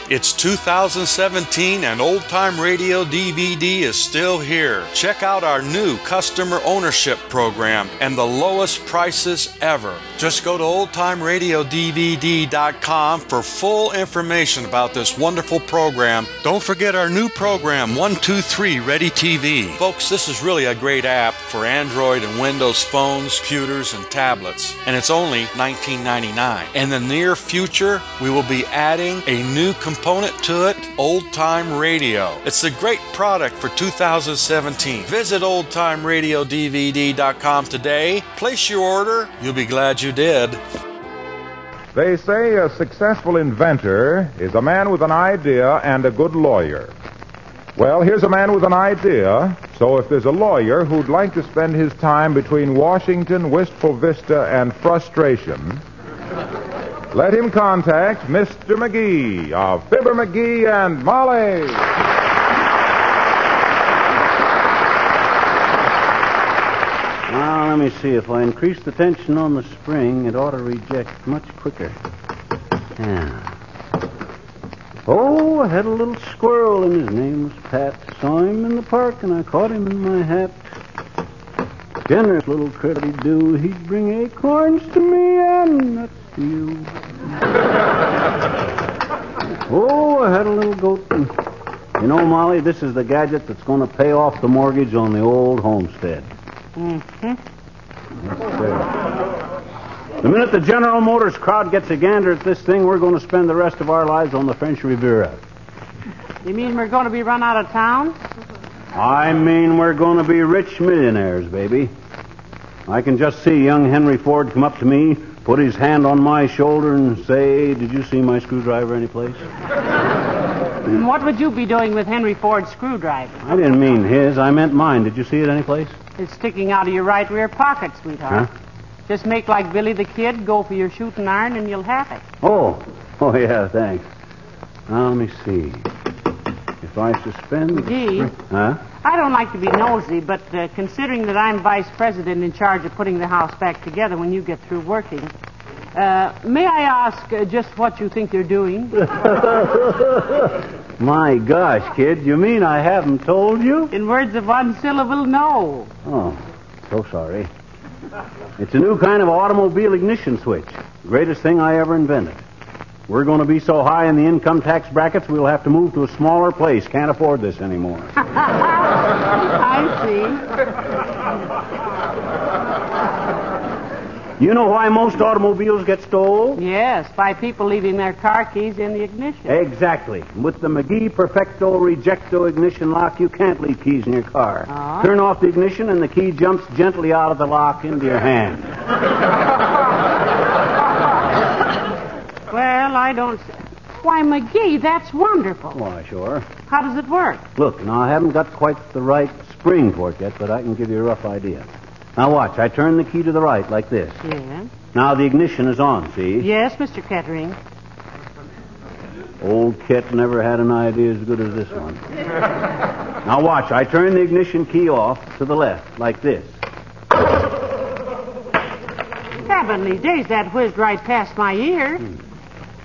It's 2017 and Old Time Radio DVD is still here. Check out our new customer ownership program and the lowest prices ever. Just go to oldtimeradiodvd.com for full information about this wonderful program. Don't forget our new program, 123 Ready TV. Folks, this is really a great app for Android and Windows phones, computers, and tablets. And it's only $19.99. In the near future, we will be adding a new component to it, Old Time Radio. It's a great product for 2017. Visit oldtimeradiodvd.com today. Place your order. You'll be glad you did. They say a successful inventor is a man with an idea and a good lawyer. Well, here's a man with an idea, so if there's a lawyer who'd like to spend his time between Washington, Wistful Vista, and frustration, let him contact Mr. McGee of Fibber, McGee, and Molly. Now, let me see. If I increase the tension on the spring, it ought to reject much quicker. Yeah. Oh, I had a little squirrel, and his name was Pat. Saw him in the park, and I caught him in my hat. Generous little critter he'd do. He'd bring acorns to me and nuts to you. Oh, I had a little goat. And, you know, Molly, this is the gadget that's going to pay off the mortgage on the old homestead. Mm-hmm. Yes, sir. The minute the General Motors crowd gets a gander at this thing, we're going to spend the rest of our lives on the French Riviera. You mean we're going to be run out of town? I mean we're going to be rich millionaires, baby. I can just see young Henry Ford come up to me, put his hand on my shoulder and say, "Did you see my screwdriver anyplace?" What would you be doing with Henry Ford's screwdriver? I didn't mean his. I meant mine. Did you see it anyplace? It's sticking out of your right rear pocket, sweetheart. Huh? Just make like Billy the Kid, go for your shooting iron, and you'll have it. Oh, yeah, thanks. Now, let me see. If I suspend... McGee? Huh? I don't like to be nosy, but considering that I'm vice president in charge of putting the house back together when you get through working, may I ask just what you think you're doing? My gosh, kid, you mean I haven't told you? In words of one syllable, no. Oh, so sorry. It's a new kind of automobile ignition switch. Greatest thing I ever invented. We're going to be so high in the income tax brackets, we'll have to move to a smaller place. Can't afford this anymore. I see. You know why most automobiles get stole? Yes, by people leaving their car keys in the ignition. Exactly. With the McGee Protect-O-Rejecto ignition lock, you can't leave keys in your car. Oh. Turn off the ignition, and the key jumps gently out of the lock into your hand. Well, I don't... Why, McGee, that's wonderful. Why, sure. How does it work? Look, now, I haven't got quite the right spring for it yet, but I can give you a rough idea. Now, watch. I turn the key to the right, like this. Yeah. Now, the ignition is on, see? Yes, Mr. Kettering. Old Kit never had an idea as good as this one. Now, watch. I turn the ignition key off to the left, like this. Heavenly days, that whizzed right past my ear.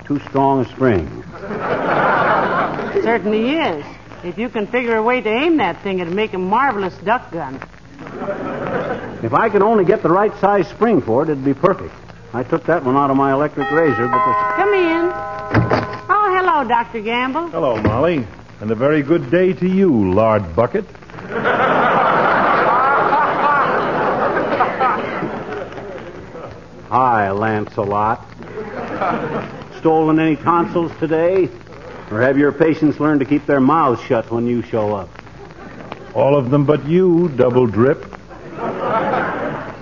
Too strong a spring. It certainly is. If you can figure a way to aim that thing, it'd make a marvelous duck gun. If I could only get the right size spring for it, it'd be perfect. I took that one out of my electric razor, but Come in. Oh, hello, Dr. Gamble. Hello, Molly. And a very good day to you, Lard Bucket. Hi, Lancelot. Stolen any tonsils today? Or have your patients learned to keep their mouths shut when you show up? All of them but you, Double Drip.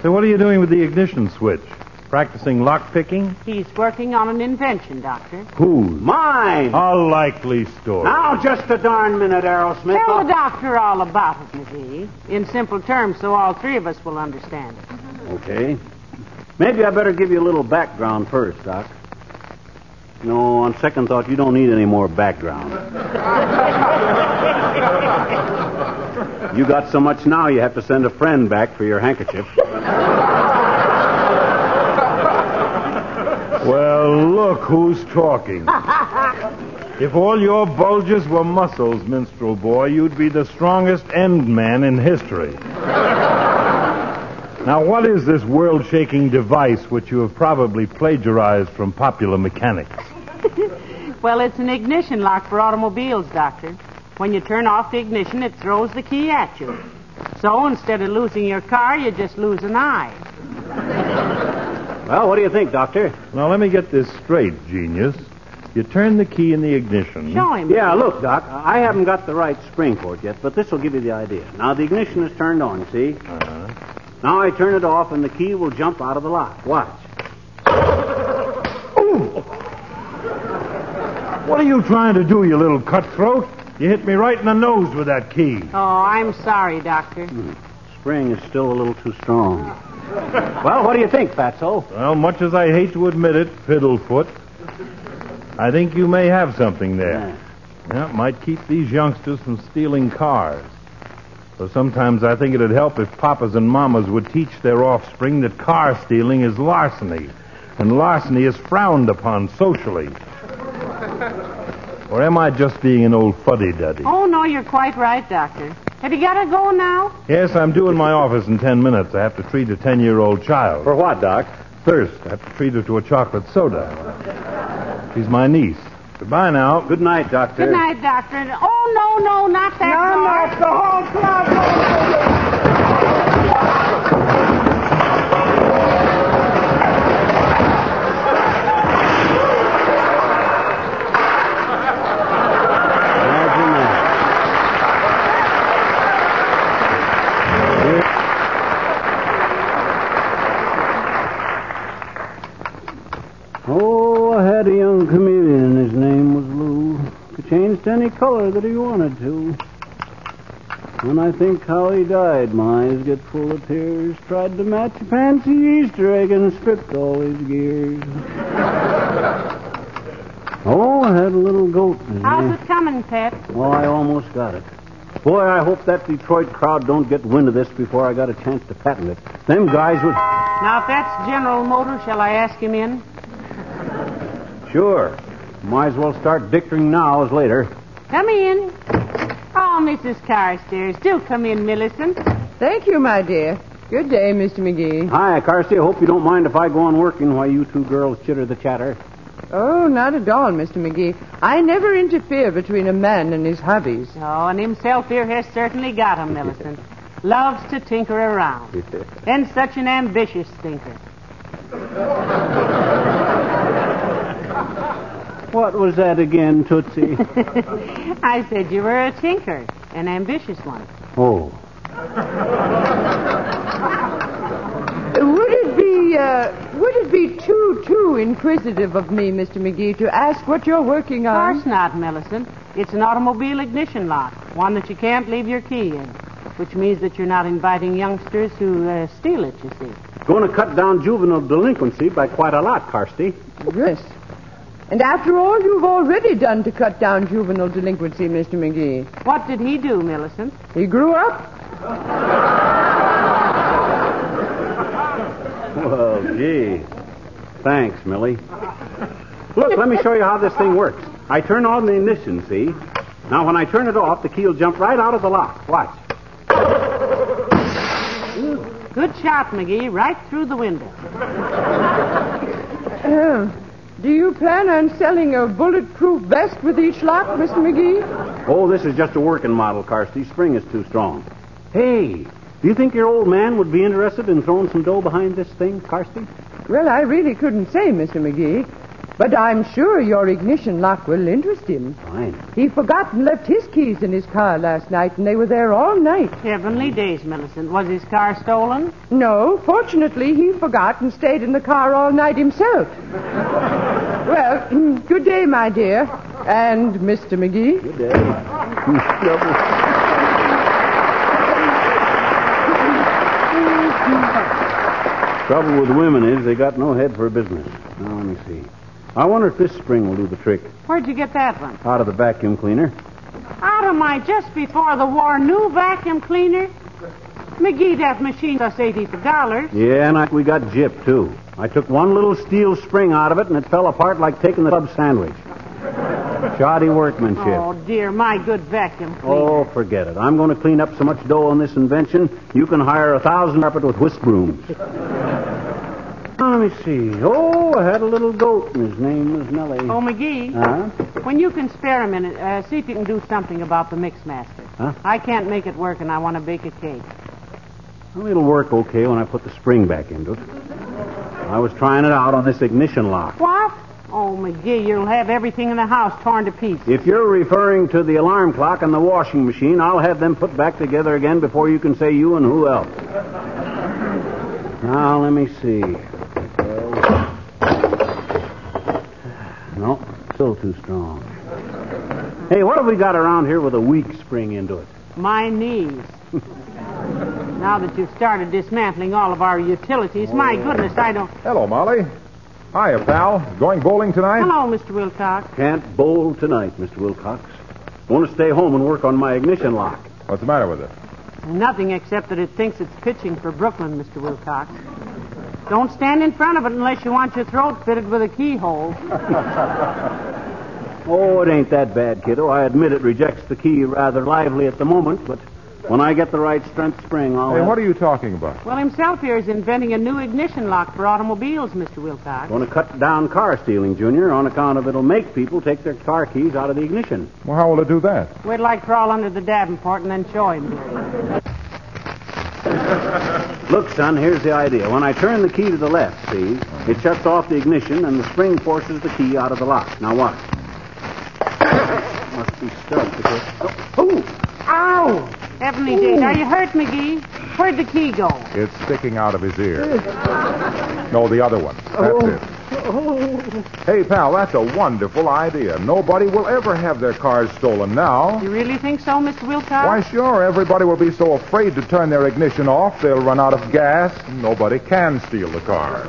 So what are you doing with the ignition switch? Practicing lock-picking? He's working on an invention, Doctor. Whose? Mine! A likely story. Now, just a darn minute, Aerosmith. Tell the doctor all about it, McGee. In simple terms, so all three of us will understand it. Okay. Maybe I better give you a little background first, Doc. No, on second thought, you don't need any more background. You got so much now, you have to send a friend back for your handkerchief. Well, look who's talking. If all your bulges were muscles, minstrel boy, you'd be the strongest end man in history. Now, what is this world-shaking device which you have probably plagiarized from popular mechanics? Well, it's an ignition lock for automobiles, Doctor. When you turn off the ignition, it throws the key at you. So instead of losing your car, you just lose an eye. Well, what do you think, Doctor? Now, let me get this straight, genius. You turn the key in the ignition. Show him. Yeah, look, Doc, I haven't got the right spring for it yet, but this will give you the idea. Now, the ignition is turned on, see? Uh-huh. Now I turn it off, and the key will jump out of the lock. Watch. Ooh. What are you trying to do, you little cutthroat? You hit me right in the nose with that key. Oh, I'm sorry, Doctor. Spring is still a little too strong. Well, what do you think, Fatso? Well, much as I hate to admit it, Fiddlefoot, I think you may have something there. Yeah, it might keep these youngsters from stealing cars. So sometimes I think it'd help if papas and mamas would teach their offspring that car stealing is larceny, and larceny is frowned upon socially. Or am I just being an old fuddy-duddy? Oh, no, you're quite right, Doctor. Have you got to go now? Yes, I'm due in my office in 10 minutes. I have to treat a 10-year-old child. For what, Doc? Thirst. I have to treat her to a chocolate soda. She's my niece. Goodbye now. Good night, Doctor. Good night, Doctor. Oh, no, not that No, car. not the whole club. Imagine that. Oh, I had a young chameleon, and his name was Lou. Could change to any color that he wanted to. When I think how he died, my eyes get full of tears. Tried to match a fancy Easter egg and stripped all his gears. Oh, I had a little goat. How's it coming, Pet? Oh, I almost got it. Boy, I hope that Detroit crowd don't get wind of this before I got a chance to patent it. Them guys would... Now, if that's General Motors, shall I ask him in? Sure. Might as well start dictoring now as later. Come in. Oh, Mrs. Carstairs, do come in, Millicent. Thank you, my dear. Good day, Mr. McGee. Hi, Carsey. I hope you don't mind if I go on working while you two girls chitter the chatter. Oh, not at all, Mr. McGee. I never interfere between a man and his hobbies. Oh, and himself here has certainly got him, Millicent. Loves to tinker around. And such an ambitious thinker. What was that again, Tootsie? I said you were a tinker, an ambitious one. Oh. Would it be too inquisitive of me, Mr. McGee, to ask what you're working Of on? course not, Millicent. It's an automobile ignition lock, one that you can't leave your key in, which means that you're not inviting youngsters who steal it, you see. Going to cut down juvenile delinquency by quite a lot, Carsey. Yes. And after all you've already done to cut down juvenile delinquency, Mr. McGee. What did he do, Millicent? He grew up. Well, gee. Thanks, Millie. Look, let me show you how this thing works. I turn on the ignition, see? Now, when I turn it off, the key will jump right out of the lock. Watch. Good shot, McGee, right through the window. Do you plan on selling a bulletproof vest with each lock, Mr. McGee? Oh, this is just a working model, Carsey. Spring is too strong. Hey, do you think your old man would be interested in throwing some dough behind this thing, Carsey? Well, I really couldn't say, Mr. McGee. But I'm sure your ignition lock will interest him. Fine. He forgot and left his keys in his car last night, and they were there all night. Heavenly days, Millicent. Was his car stolen? No, fortunately, he forgot and stayed in the car all night himself. Well, good day, my dear. And Mr. McGee. Good day. Trouble with women is they got no head for business. Now, let me see. I wonder if this spring will do the trick. Where'd you get that one? Out of the vacuum cleaner. Out of my just before the war new vacuum cleaner? McGee, that machine cost $80. Yeah, and we got gypped, too. I took one little steel spring out of it, and it fell apart like taking the club sandwich. Shoddy workmanship. Oh, dear, my good vacuum cleaner. Oh, forget it. I'm going to clean up so much dough on this invention, you can hire 1,000 carpet with whisk brooms. Now, let me see. Oh, I had a little goat, and his name was Nellie. Oh, McGee, when you can spare a minute, see if you can do something about the Mixmaster. Huh? I can't make it work, and I want to bake a cake. Well, it'll work okay when I put the spring back into it. I was trying it out on this ignition lock. What? Oh, McGee, you'll have everything in the house torn to pieces. If you're referring to the alarm clock and the washing machine, I'll have them put back together again before you can say you and who else. Now, let me see. No, still too strong. Hey, what have we got around here with a weak spring into it? My knees. Now that you've started dismantling all of our utilities, my goodness, I don't... Hello, Molly. Hiya, pal. Going bowling tonight? Hello, Mr. Wilcox. Can't bowl tonight, Mr. Wilcox. Want to stay home and work on my ignition lock. What's the matter with it? Nothing except that it thinks it's pitching for Brooklyn, Mr. Wilcox. Don't stand in front of it unless you want your throat fitted with a keyhole. Oh, it ain't that bad, kiddo. I admit it rejects the key rather lively at the moment, but when I get the right strength spring, I'll... Hey, what are you talking about? Well, himself here is inventing a new ignition lock for automobiles, Mr. Wilcox. Going to cut down car stealing, Junior, on account of it'll make people take their car keys out of the ignition. Well, how will it do that? Wait till I crawl under the Davenport and then show him. Look, son, here's the idea. When I turn the key to the left, see, it shuts off the ignition and the spring forces the key out of the lock. Now watch. Must be stuck because... Oh! Ow! Heavenly days. Are you hurt, McGee? Where'd the key go? It's sticking out of his ear. No, the other one. That's it. Hey, pal, that's a wonderful idea. Nobody will ever have their cars stolen now. You really think so, Mr. Wilcox? Why, sure. Everybody will be so afraid to turn their ignition off, they'll run out of gas, and nobody can steal the car.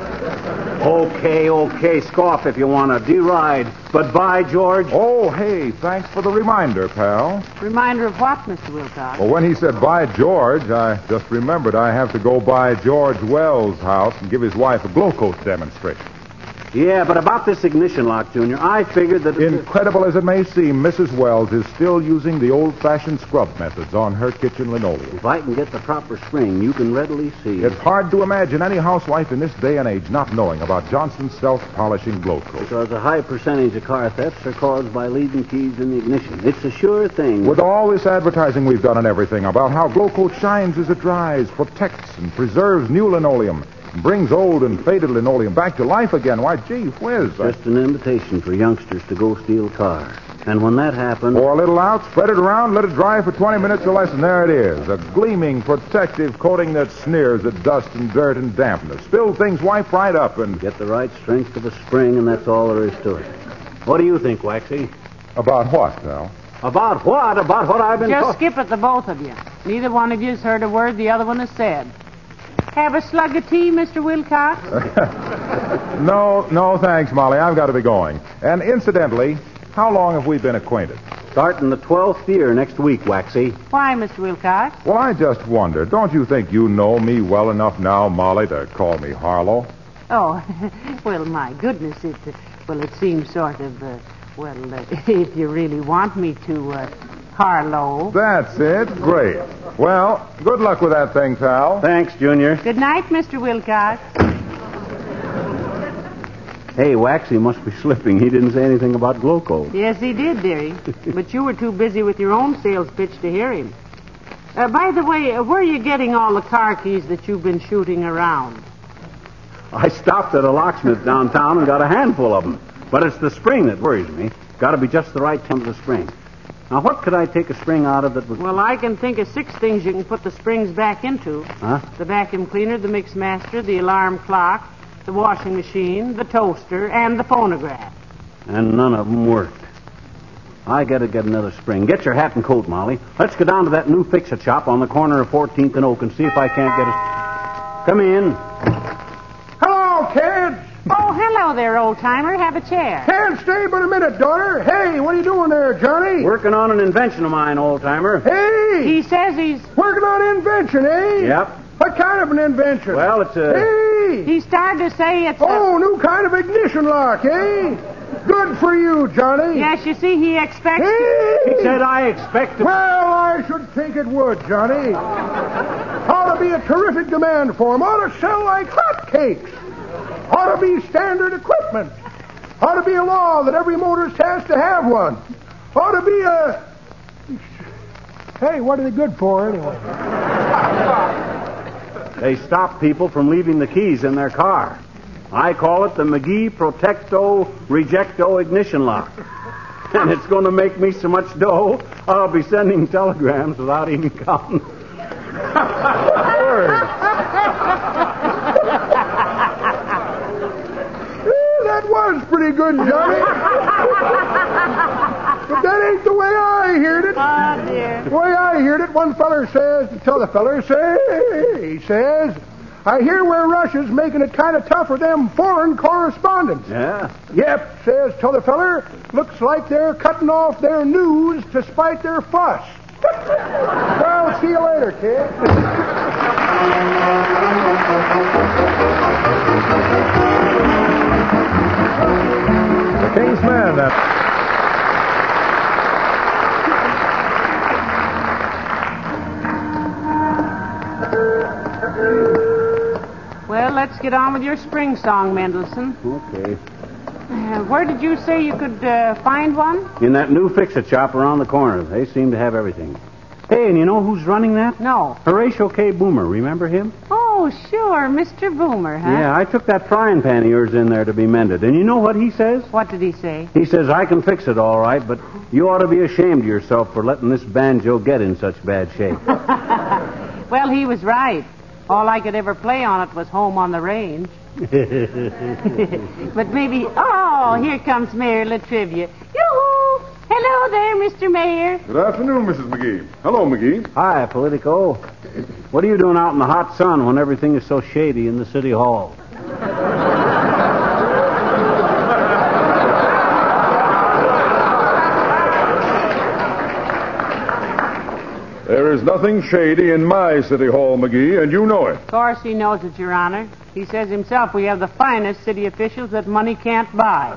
Okay, scoff if you want to. deride. But by George... Oh, hey, thanks for the reminder, pal. Reminder of what, Mr. Wilcox? Well, when he said by George, I just remembered I have to go by George Wells' house and give his wife a glow coat demonstration. Yeah, but about this ignition lock, Junior, I figured that... Incredible as it may seem, Mrs. Wells is still using the old-fashioned scrub methods on her kitchen linoleum. If I can get the proper spring, you can readily see... It's hard to imagine any housewife in this day and age not knowing about Johnson's self-polishing glow coat. Because a high percentage of car thefts are caused by leaving keys in the ignition. It's a sure thing. With all this advertising we've done and everything about how glow coat shines as it dries, protects and preserves new linoleum, brings old and faded linoleum back to life again. Why, gee whiz. Just an invitation for youngsters to go steal cars. And when that happens... Pour a little out, spread it around, let it dry for 20 minutes or less, and there it is. A gleaming, protective coating that sneers at dust and dirt and dampness. Spilled things wipe right up and... Get the right strength of a spring, and that's all there is to it. What do you think, Waxy? About what, pal? About what? About what I've been... Just skip it, the both of you. Neither one of you's heard a word the other one has said. Have a slug of tea, Mr. Wilcox? No, thanks, Molly. I've got to be going. And incidentally, how long have we been acquainted? Starting the 12th year next week, Waxy. Why, Mr. Wilcox? Well, I just wonder, don't you think you know me well enough now, Molly, to call me Harlow? Oh, well, my goodness, it seems sort of, if you really want me to, Harlow. That's it. Great. Well, good luck with that thing, pal. Thanks, Junior. Good night, Mr. Wilcox. Hey, Waxy must be slipping. He didn't say anything about glow coat. Yes, he did, dearie. But you were too busy with your own sales pitch to hear him. By the way, where are you getting all the car keys that you've been shooting around? I stopped at a locksmith downtown and got a handful of them. But it's the spring that worries me. Got to be just the right temp of the spring. Now, what could I take a spring out of that would... Well, I can think of 6 things you can put the springs back into. Huh? The vacuum cleaner, the Mixmaster, the alarm clock, the washing machine, the toaster, and the phonograph. And none of them worked. I got to get another spring. Get your hat and coat, Molly. Let's go down to that new fix-it shop on the corner of 14th and Oak and see if I can't get a... Come in. Hello, kids. Oh, hello there, old-timer. Have a chair. Can't stay but a minute, daughter. Hey, what are you doing there, Johnny? Working on an invention of mine, old-timer. Hey! He says he's... Working on invention, eh? Yep. What kind of an invention? Well, it's a... Hey! He started to say it's Oh, new kind of ignition lock, eh? Good for you, Johnny. Yes, you see, he expects... He said I expect to... Well, I should think it would, Johnny. Ought to be a terrific demand for 'em. Ought to sell like hotcakes. Ought to be standard equipment. Ought to be a law that every motorist has to have one. Ought to be a... Hey, what are they good for, anyway? They stop people from leaving the keys in their car. I call it the McGee Protect-O-Rejecto ignition lock. And it's going to make me so much dough, I'll be sending telegrams without even counting. That was pretty good, Johnny. But that ain't the way I heard it. Oh, dear. The way I heard it, one feller says to t'other feller, he says, I hear where Russia's making it kind of tough for them foreign correspondents. Yeah? Yep, says t'other feller, looks like they're cutting off their news to spite their fuss. Well, see you later, kid. The King's Man, that... Well, let's get on with your spring song, Mendelssohn. Okay. Where did you say you could find one? In that new fix-it shop around the corner. They seem to have everything. Hey, and you know who's running that? No. Horatio K. Boomer. Remember him? Oh, sure, Mr. Boomer, huh? Yeah, I took that frying pan of yours in there to be mended. And you know what he says? What did he say? He says, I can fix it all right, but you ought to be ashamed of yourself for letting this banjo get in such bad shape. Well, he was right. All I could ever play on it was Home on the Range. But maybe... Oh, here comes Mayor Latrivia. Yoo-hoo! Hello there, Mr. Mayor. Good afternoon, Mrs. McGee. Hello, McGee. Hi, Politico. What are you doing out in the hot sun when everything is so shady in the city hall? There is nothing shady in my city hall, McGee, and you know it. Of course he knows it, Your Honor. He says himself we have the finest city officials that money can't buy.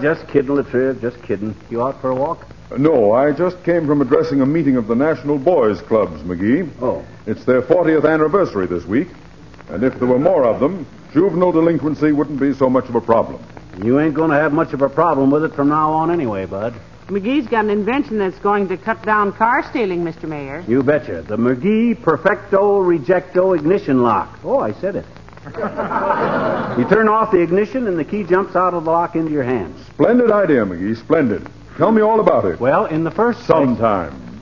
Just kidding, Latriv, just kidding. You out for a walk? No, I just came from addressing a meeting of the National Boys Clubs, McGee. Oh. It's their 40th anniversary this week, and if there were more of them, juvenile delinquency wouldn't be so much of a problem. You ain't going to have much of a problem with it from now on anyway, Bud. McGee's got an invention that's going to cut down car stealing, Mr. Mayor. You betcha. The McGee Perfecto-Rejecto ignition lock. Oh, I said it. You turn off the ignition and the key jumps out of the lock into your hands. Splendid idea, McGee, splendid. Tell me all about it. Well, in the first place... Sometime.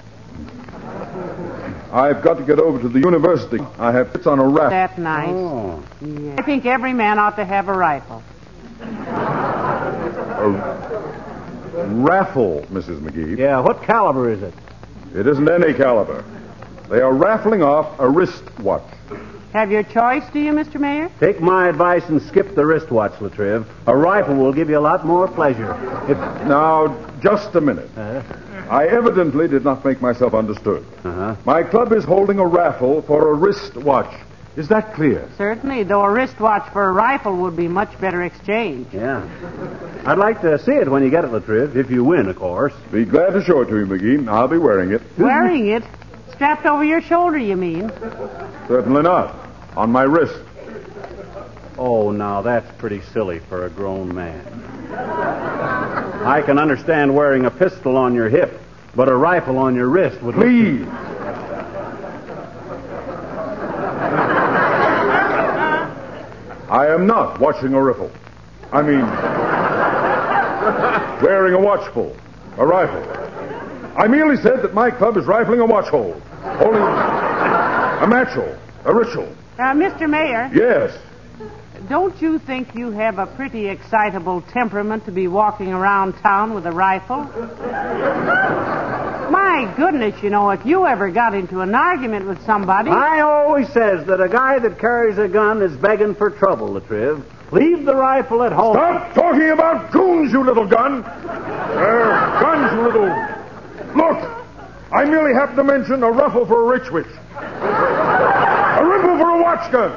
I've got to get over to the university. I have fits on a raft. That's nice. Oh. Yeah. I think every man ought to have a rifle. Raffle, Mrs. McGee. Yeah, what caliber is it? It isn't any caliber. They are raffling off a wristwatch. Have your choice, do you, Mr. Mayor? Take my advice and skip the wristwatch, Latriv. A rifle will give you a lot more pleasure. Now, just a minute. I evidently did not make myself understood. My club is holding a raffle for a wristwatch. Is that clear? Certainly, though a wristwatch for a rifle would be much better exchange. Yeah. I'd like to see it when you get it, Latriv, if you win, of course. Be glad to show it to you, McGee. I'll be wearing it. Wearing it? Strapped over your shoulder, you mean? Certainly not. On my wrist. Oh, now that's pretty silly for a grown man. I can understand wearing a pistol on your hip, but a rifle on your wrist would... Please. I am not watching a rifle. I mean, wearing a watchful, a rifle. I merely said that my club is rifling a watch hole, holding a match hole, a ritual. Mr. Mayor. Yes. Don't you think you have a pretty excitable temperament to be walking around town with a rifle? My goodness, you know, if you ever got into an argument with somebody... I always says that a guy that carries a gun is begging for trouble, Latriv. Leave the rifle at home. Stop talking about goons, you little gun. Guns, you little... Look, I merely happened to mention a ruffle for a rich witch. A rifle for a watch gun.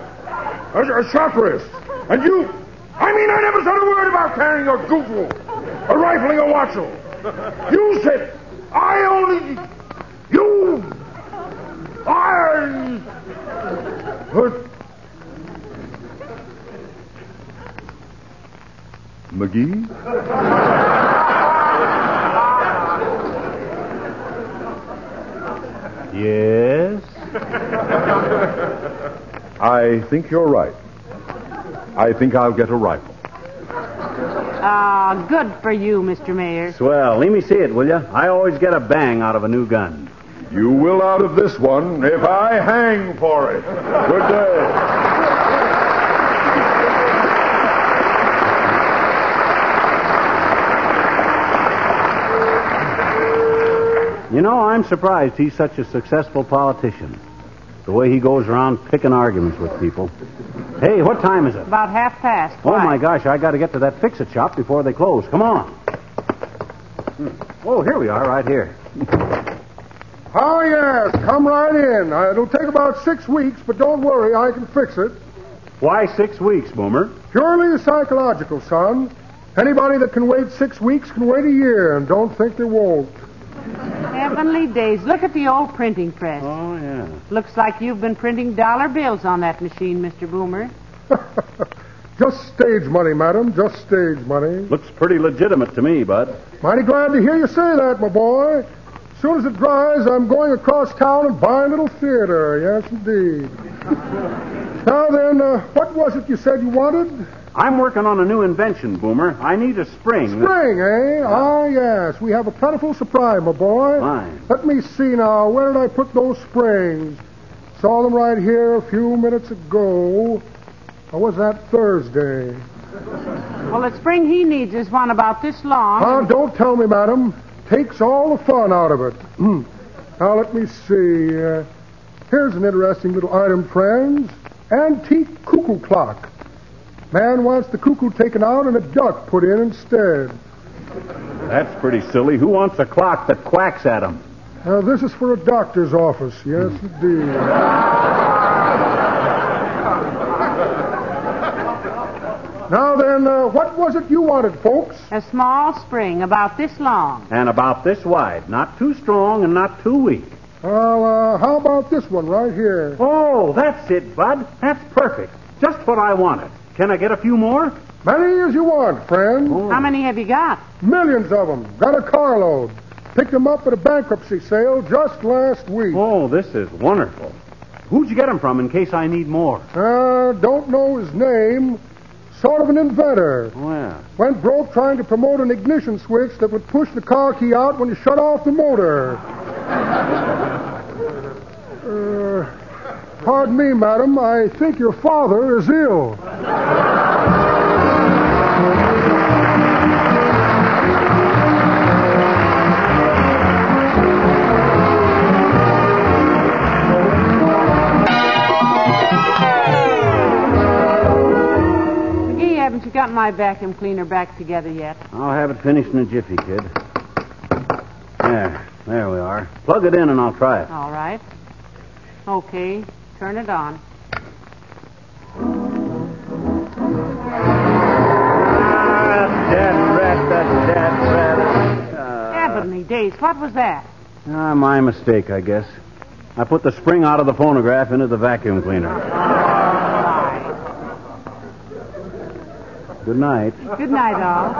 A shot wrist. And you... I mean, I never said a word about carrying a goofle, or rifling a watchel. You said, I only... You... I... McGee? Yes? I think you're right. I think I'll get a rifle. Good for you, Mr. Mayor. Swell. Let me see it, will you? I always get a bang out of a new gun. You will out of this one if I hang for it. Good day. You know, I'm surprised he's such a successful politician. The way he goes around picking arguments with people. Hey, what time is it? About 1:30. Oh, my gosh, I got to get to that fix-it shop before they close. Come on. Oh, here we are, right here. Oh, yes. Come right in. It'll take about 6 weeks, but don't worry. I can fix it. Why 6 weeks, Boomer? Purely psychological, son. Anybody that can wait 6 weeks can wait a year, and don't think they won't. Heavenly days. Look at the old printing press. Oh, yeah. Looks like you've been printing dollar bills on that machine, Mr. Boomer. Just stage money, madam. Just stage money. Looks pretty legitimate to me, Bud. Mighty glad to hear you say that, my boy. As soon as it dries, I'm going across town and buy a little theater. Yes, indeed. Now then, what was it you said you wanted? I'm working on a new invention, Boomer. I need a spring. Spring, eh? Ah, yes. We have a plentiful supply, my boy. Fine. Let me see now. Where did I put those springs? Saw them right here a few minutes ago. Or was that Thursday? Well, the spring he needs is one about this long. Don't tell me, madam. Takes all the fun out of it. Now, let me see. Here's an interesting little item, friends. Antique cuckoo clock. Man wants the cuckoo taken out and a duck put in instead. That's pretty silly. Who wants a clock that quacks at him? This is for a doctor's office. Yes, indeed. Now then, what was it you wanted, folks? A small spring about this long. And about this wide. Not too strong and not too weak. Well, how about this one right here? Oh, that's it, Bud. That's perfect. Just what I wanted. Can I get a few more? Many as you want, friend. Oh. How many have you got? Millions of them. Got a carload. Picked them up at a bankruptcy sale just last week. Oh, this is wonderful. Who'd you get them from in case I need more? Don't know his name. Sort of an inventor. Oh, yeah. Went broke trying to promote an ignition switch that would push the car key out when you shut off the motor. Pardon me, madam. I think your father is ill. McGee, haven't you got my vacuum cleaner back together yet? I'll have it finished in a jiffy, kid. There we are. Plug it in and I'll try it. All right. Okay. Turn it on. Dead rat. Heavenly days. What was that? My mistake, I guess. I put the spring out of the phonograph into the vacuum cleaner. Good night. Good night, all.